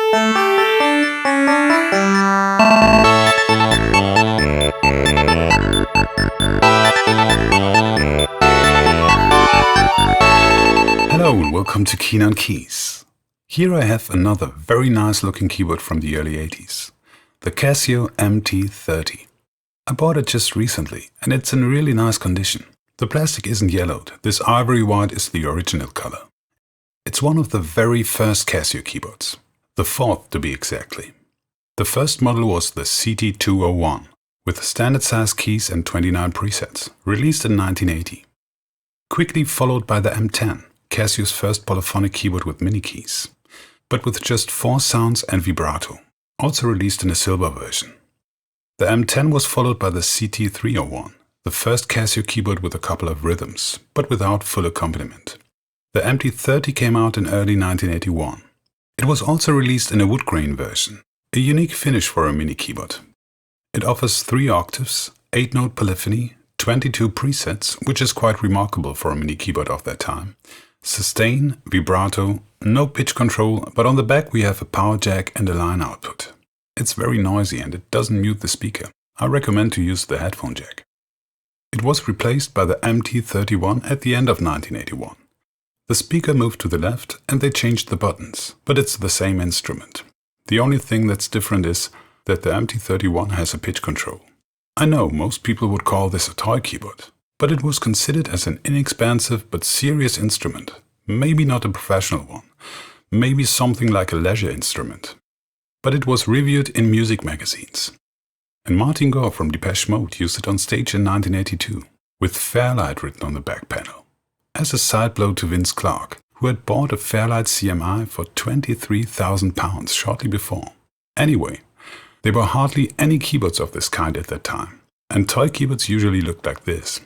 Hello and welcome to Keen on Keys. Here I have another very nice looking keyboard from the early 80s, the Casio MT-30. I bought it just recently and it's in really nice condition. The plastic isn't yellowed, this ivory white is the original color. It's one of the very first Casio keyboards, the fourth to be exactly. The first model was the CT201 with standard size keys and 29 presets, released in 1980. Quickly followed by the M10, Casio's first polyphonic keyboard with mini keys, but with just 4 sounds and vibrato, also released in a silver version. The M10 was followed by the CT301, the first Casio keyboard with a couple of rhythms, but without full accompaniment. The MT-30 came out in early 1981. It was also released in a wood grain version, a unique finish for a mini keyboard. It offers 3 octaves, 8-note polyphony, 22 presets, which is quite remarkable for a mini keyboard of that time, sustain, vibrato, no pitch control, but on the back we have a power jack and a line output. It's very noisy and it doesn't mute the speaker. I recommend to use the headphone jack. It was replaced by the MT-31 at the end of 1981. The speaker moved to the left and they changed the buttons, but it's the same instrument. The only thing that's different is that the MT-31 has a pitch control. I know most people would call this a toy keyboard, but it was considered as an inexpensive but serious instrument. Maybe not a professional one, maybe something like a leisure instrument. But it was reviewed in music magazines. And Martin Gore from Depeche Mode used it on stage in 1982, with Fairlight written on the back panel, as a side blow to Vince Clarke, who had bought a Fairlight CMI for £23,000 shortly before. Anyway, there were hardly any keyboards of this kind at that time, and toy keyboards usually looked like this.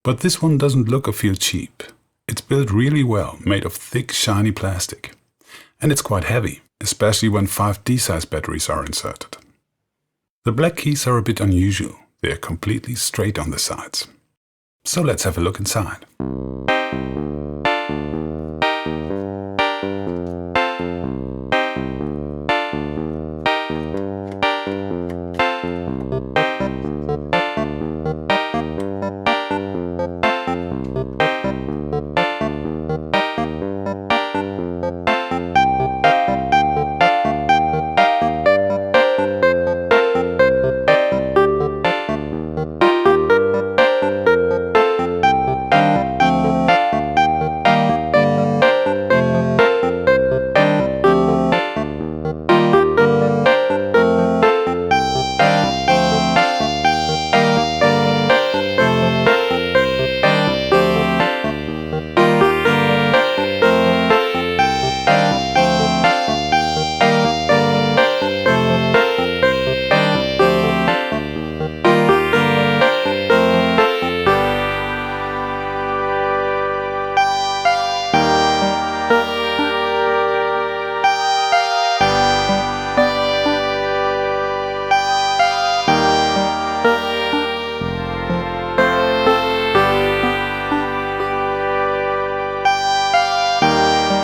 But this one doesn't look or feel cheap. It's built really well, made of thick, shiny plastic. And it's quite heavy, especially when 5 D-size batteries are inserted. The black keys are a bit unusual. They are completely straight on the sides. So let's have a look inside.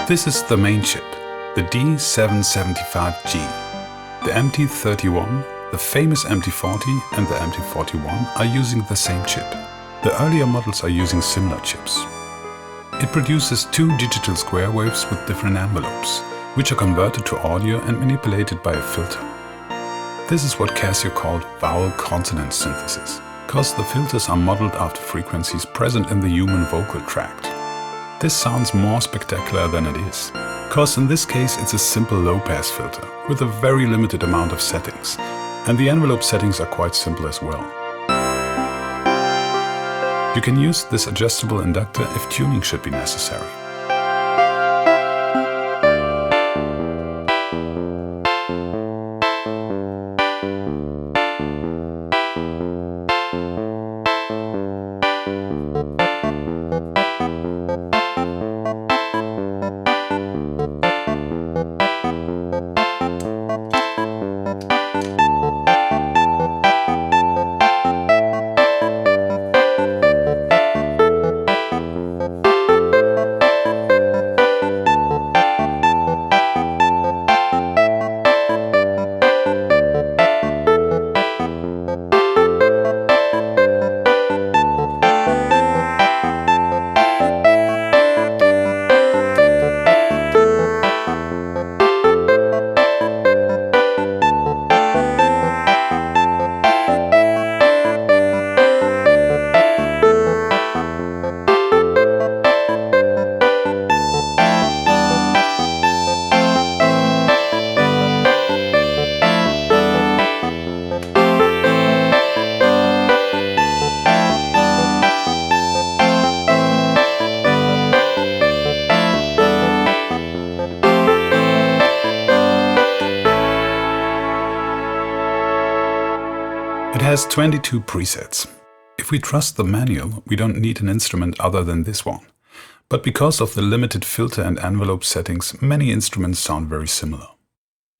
This is the main chip, the D775G. The MT-31, the famous MT-40 and the MT-41 are using the same chip. The earlier models are using similar chips. It produces 2 digital square waves with different envelopes, which are converted to audio and manipulated by a filter. This is what Casio called vowel consonant synthesis, because the filters are modeled after frequencies present in the human vocal tract. This sounds more spectacular than it is, because in this case it's a simple low-pass filter with a very limited amount of settings, and the envelope settings are quite simple as well. You can use this adjustable inductor if tuning should be necessary. has 22 presets. If we trust the manual, we don't need an instrument other than this one. But because of the limited filter and envelope settings, many instruments sound very similar.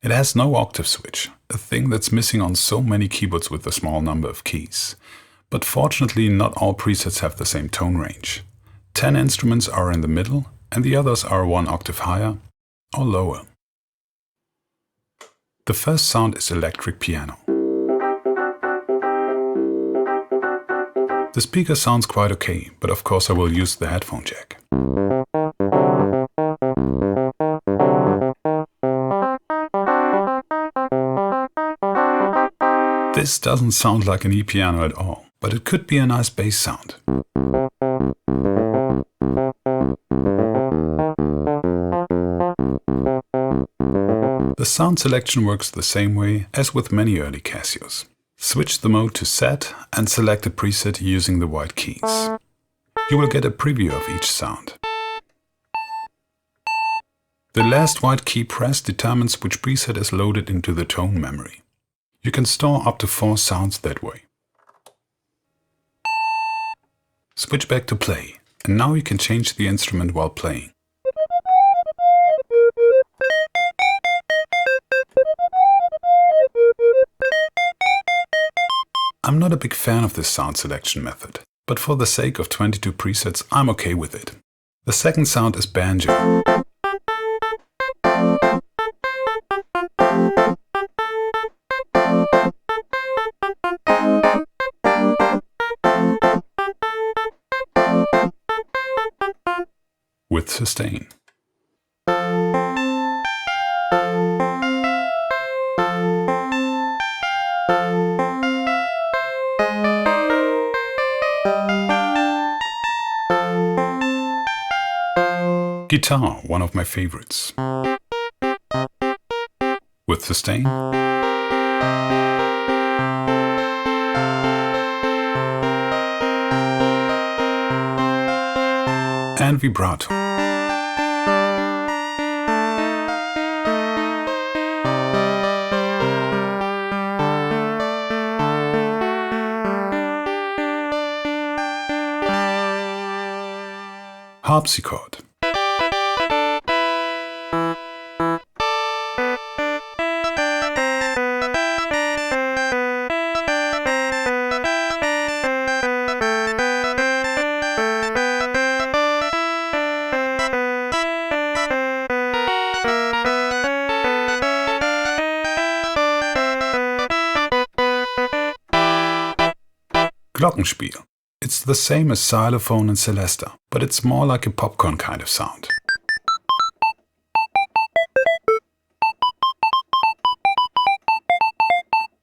It has no octave switch, a thing that's missing on so many keyboards with a small number of keys. But fortunately, not all presets have the same tone range. 10 instruments are in the middle, and the others are one octave higher or lower. The first sound is electric piano. The speaker sounds quite okay, but of course I will use the headphone jack. This doesn't sound like an E-piano at all, but it could be a nice bass sound. The sound selection works the same way as with many early Casios. Switch the mode to set and select a preset using the white keys. You will get a preview of each sound. The last white key press determines which preset is loaded into the tone memory. You can store up to 4 sounds that way. Switch back to play, and now you can change the instrument while playing. I'm not a big fan of this sound selection method, but for the sake of 22 presets, I'm okay with it. The second sound is banjo. With sustain. Guitar, one of my favorites. With sustain. And vibrato. Harpsichord. Glockenspiel. It's the same as xylophone and celesta, but it's more like a popcorn kind of sound.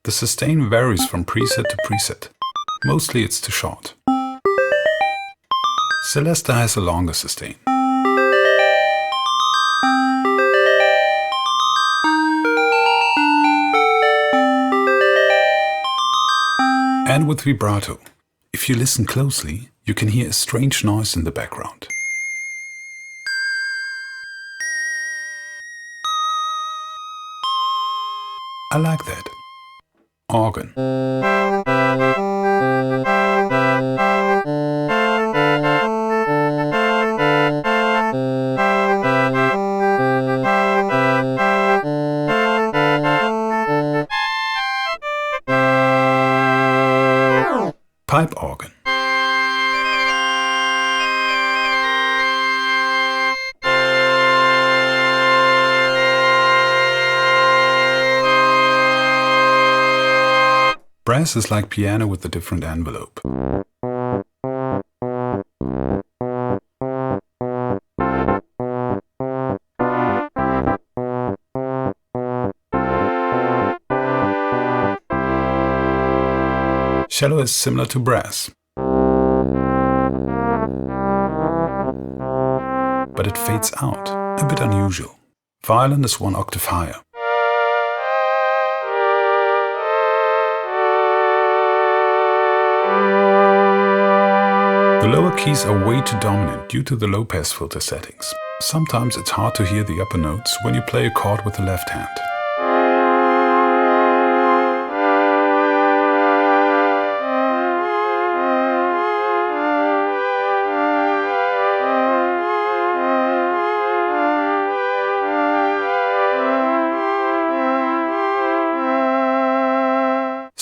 The sustain varies from preset to preset. Mostly it's too short. Celesta has a longer sustain. And with vibrato. If you listen closely, you can hear a strange noise in the background. I like that. Organ. Pipe organ. Brass is like piano with a different envelope. Cello is similar to brass, but it fades out, a bit unusual. Violin is one octave higher. The lower keys are way too dominant due to the low-pass filter settings. Sometimes it's hard to hear the upper notes when you play a chord with the left hand.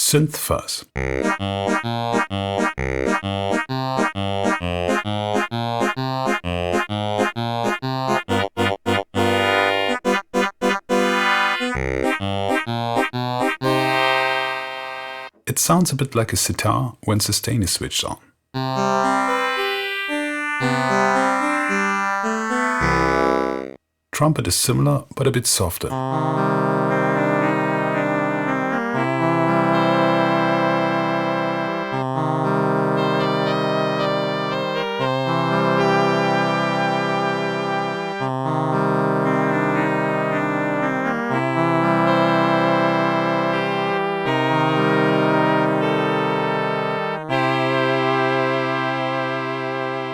synth fuzz. It sounds a bit like a sitar when sustain is switched on. Trumpet is similar, but a bit softer.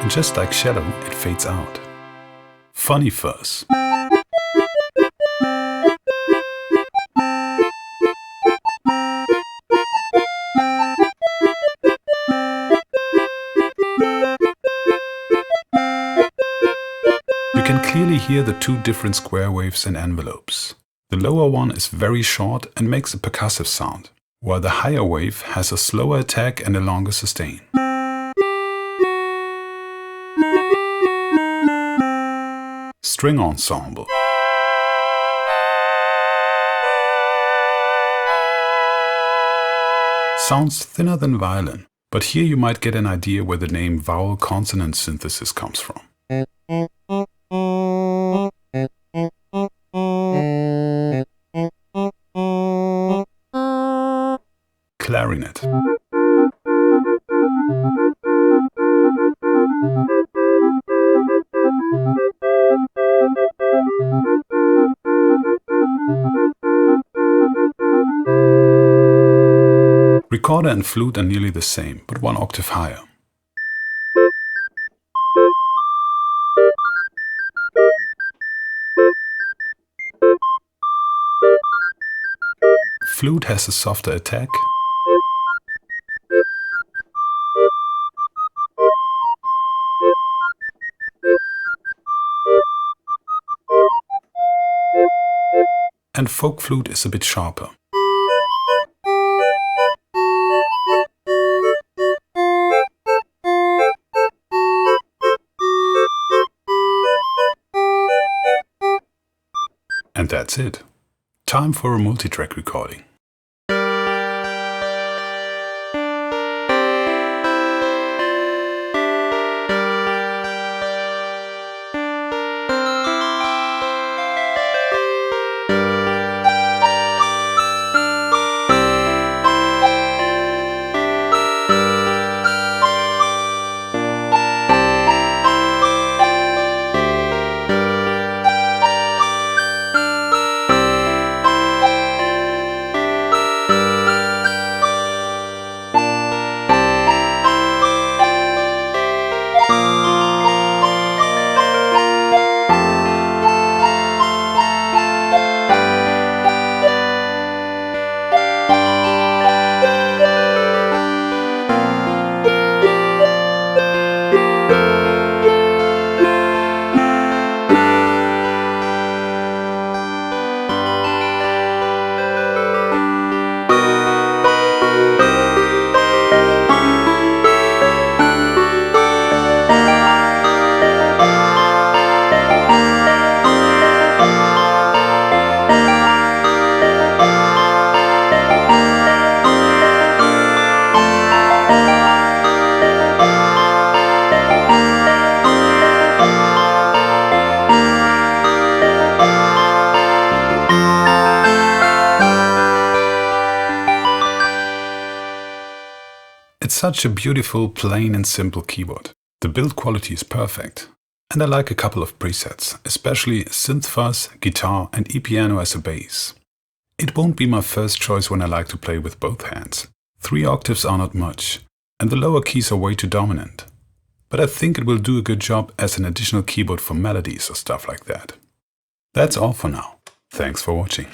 And just like shadow, it fades out. Funny fuzz. You can clearly hear the two different square waves and envelopes. The lower one is very short and makes a percussive sound, while the higher wave has a slower attack and a longer sustain. String ensemble. Sounds thinner than violin, but here you might get an idea where the name vowel-consonant synthesis comes from. Clarinet. Recorder and flute are nearly the same, but one octave higher. Flute has a softer attack. And folk flute is a bit sharper. And that's it. Time for a multi-track recording. It's such a beautiful, plain and simple keyboard. The build quality is perfect. And I like a couple of presets, especially synth fuzz, guitar and e-piano as a bass. It won't be my first choice when I like to play with both hands. 3 octaves are not much, and the lower keys are way too dominant. But I think it will do a good job as an additional keyboard for melodies or stuff like that. That's all for now. Thanks for watching.